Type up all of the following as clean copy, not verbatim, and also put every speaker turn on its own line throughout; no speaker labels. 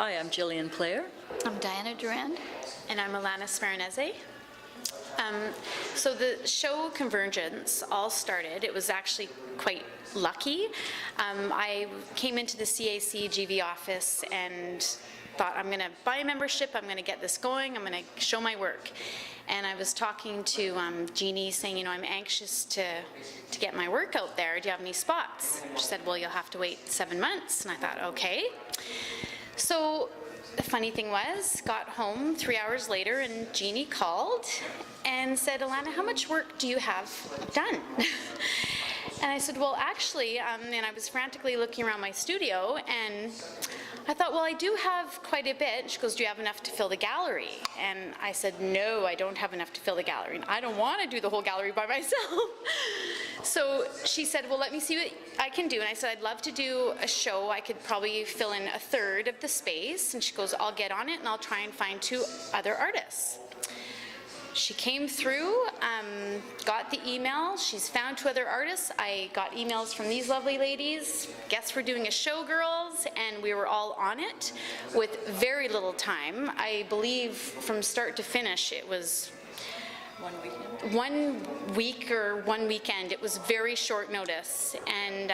Hi, I'm Jillian Player.
I'm Durrand.
And I'm Alanna Sparanese. So the show Convergence all started, it was actually quite lucky. I came into the CACGV office and thought, I'm going to buy a membership, I'm going to get this going, I'm going to show my work. And I was talking to Jeannie saying, you know, I'm anxious to get my work out there. Do you have any spots? She said, well, you'll have to wait 7 months. And I thought, okay. So the funny thing was, got home 3 hours later and Jeannie called and said, Alanna, how much work do you have done? And I said, well, actually, and I was frantically looking around my studio and I thought, well, I do have quite a bit. She goes, do you have enough to fill the gallery? And I said, no, I don't have enough to fill the gallery. And I don't want to do the whole gallery by myself. So she said, well, let me see what I can do. And I said, I'd love to do a show. I could probably fill in 1/3 of the space. And she goes, I'll get on it and I'll try and find 2 other artists. She came through, got the email, she's found 2 other artists. I got emails from these lovely ladies. Guess we're doing a show, girls, and we were all on it with very little time. I believe from start to finish it was
1 weekend.
1 week or 1 weekend. It was very short notice, and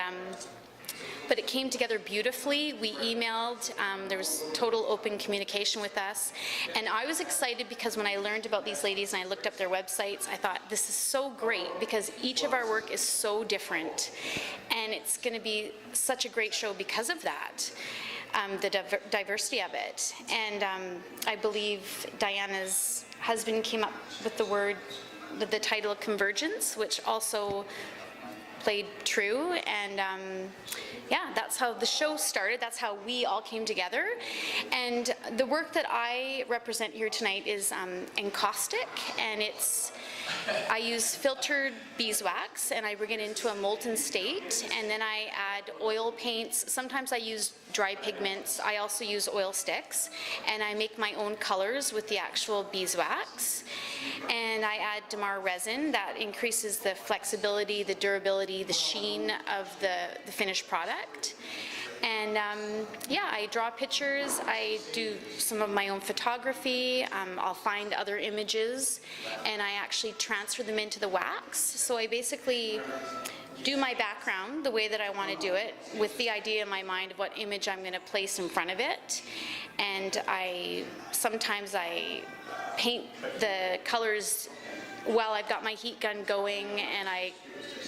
but it came together beautifully. We emailed, there was total open communication with us. And I was excited because when I learned about these ladies and I looked up their websites, I thought this is so great because each of our work is so different. And it's gonna be such a great show because of that, the diversity of it. And I believe Diana's husband came up with the title Convergence, which also played true, and yeah, that's how the show started. That's how we all came together. And the work that I represent here tonight is encaustic, and I use filtered beeswax and I bring it into a molten state, and then I add oil paints. Sometimes I use dry pigments. I also use oil sticks, and I make my own colors with the actual beeswax. And I add Damar resin that increases the flexibility, the durability, the sheen of the finished product. And yeah, I draw pictures, I do some of my own photography, I'll find other images, and I actually transfer them into the wax. So I basically do my background the way that I want to do it, with the idea in my mind of what image I'm going to place in front of it. And sometimes I paint the colors while I've got my heat gun going, and I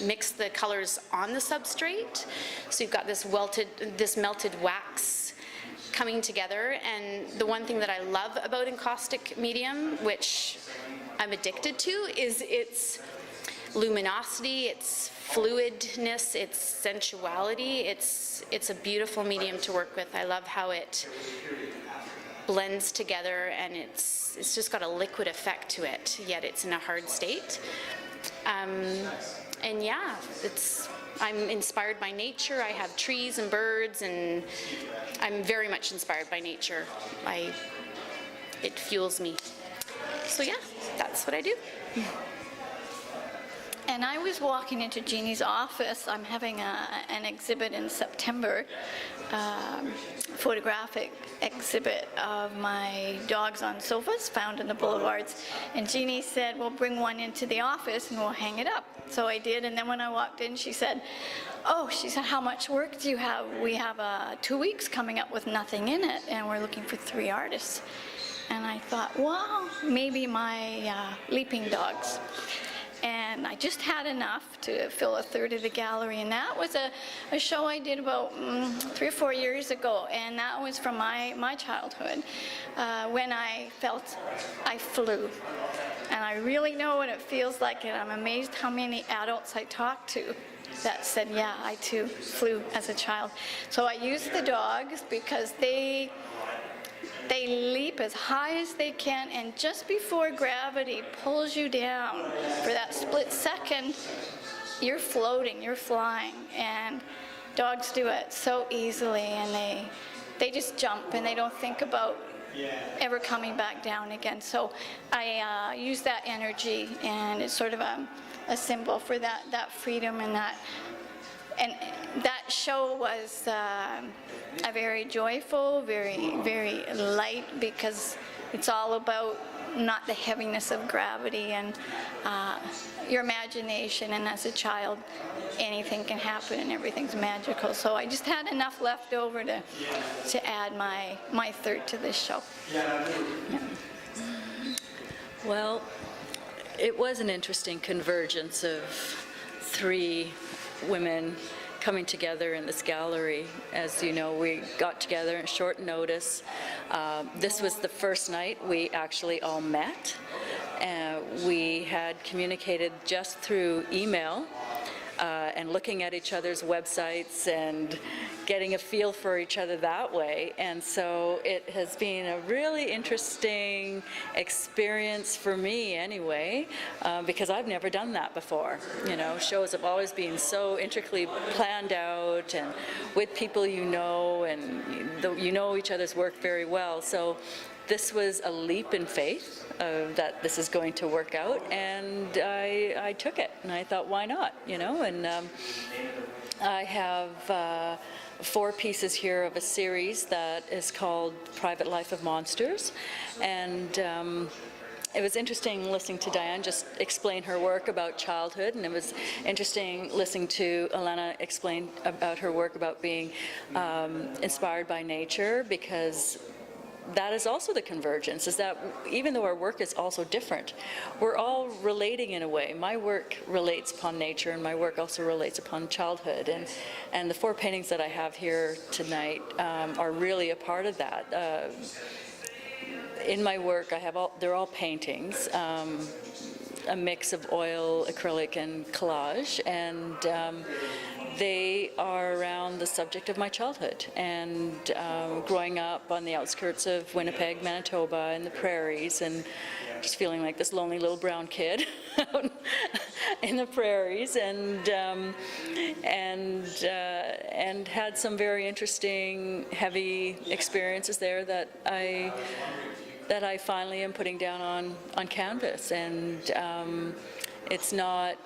mix the colors on the substrate. So you've got this melted wax coming together. And the one thing that I love about encaustic medium, which I'm addicted to, is its luminosity, its fluidness, its sensuality. It's a beautiful medium to work with. I love how it blends together, and it's just got a liquid effect to it, yet it's in a hard state. And yeah, I'm inspired by nature. I have trees and birds, and I'm very much inspired by nature. It fuels me. So yeah, that's what I do.
And I was walking into Jeannie's office. I'm having an exhibit in September, photographic exhibit of my dogs on sofas found in the boulevards. And Jeannie said, well, bring one into the office and we'll hang it up. So I did, and then when I walked in, she said, how much work do you have? We have 2 weeks coming up with nothing in it, and we're looking for 3 artists. And I thought, well, maybe my leaping dogs. And I just had enough to fill 1/3 of the gallery, and that was a show I did about 3 or 4 years ago, and that was from my childhood, when I felt I flew. And I really know what it feels like, and I'm amazed how many adults I talked to that said, yeah, I too flew as a child. So I use the dogs because they leap as high as they can, and just before gravity pulls you down for that split second, you're floating, you're flying. And dogs do it so easily, and they just jump, and they don't think about ever coming back down again. So I use that energy, and it's sort of a symbol for that freedom and that and that show was a very joyful, very light, because it's all about not the heaviness of gravity and your imagination, and as a child anything can happen and everything's magical. So I just had enough left over to add my third to this show. Yeah.
Well, it was an interesting convergence of three women coming together in this gallery. As you know, we got together at short notice. This was the first night we actually all met. We had communicated just through email and looking at each other's websites and getting a feel for each other that way. And so it has been a really interesting experience for me anyway, because I've never done that before. You know, shows have always been so intricately planned out and with people you know, and you know each other's work very well. So this was a leap in faith that this is going to work out, and I took it, and I thought, why not, you know? And I have 4 pieces here of a series that is called Private Life of Monsters, and it was interesting listening to Diane just explain her work about childhood, and it was interesting listening to Alanna explain about her work about being inspired by nature, because that is also the convergence, is that even though our work is also different, we're all relating in a way. My work relates upon nature, and my work also relates upon childhood. And the 4 paintings that I have here tonight are really a part of that. In my work, they're all paintings, a mix of oil, acrylic, and collage, and they are around the subject of my childhood and growing up on the outskirts of Winnipeg, Manitoba, in the prairies, and just feeling like this lonely little brown kid in the prairies, and had some very interesting, heavy experiences there that I finally am putting down on canvas. And it's not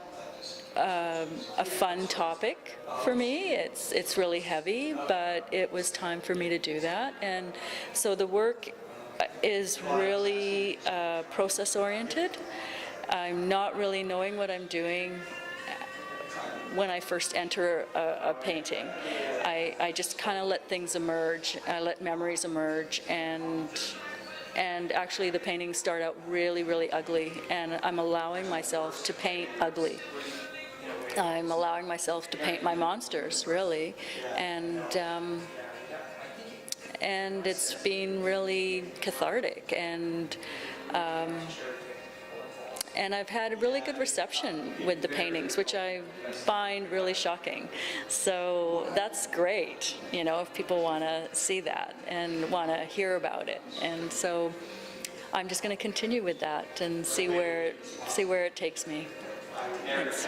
a fun topic for me. It's really heavy, but it was time for me to do that. And so the work is really process-oriented. I'm not really knowing what I'm doing when I first enter a painting. I just kind of let things emerge. I let memories emerge, and actually the paintings start out really, really ugly, and I'm allowing myself to paint ugly. I'm allowing myself to paint my monsters, really, and it's been really cathartic, and I've had a really good reception with the paintings, which I find really shocking. So that's great, you know, if people want to see that and want to hear about it. And so I'm just going to continue with that and see where it takes me. Thanks.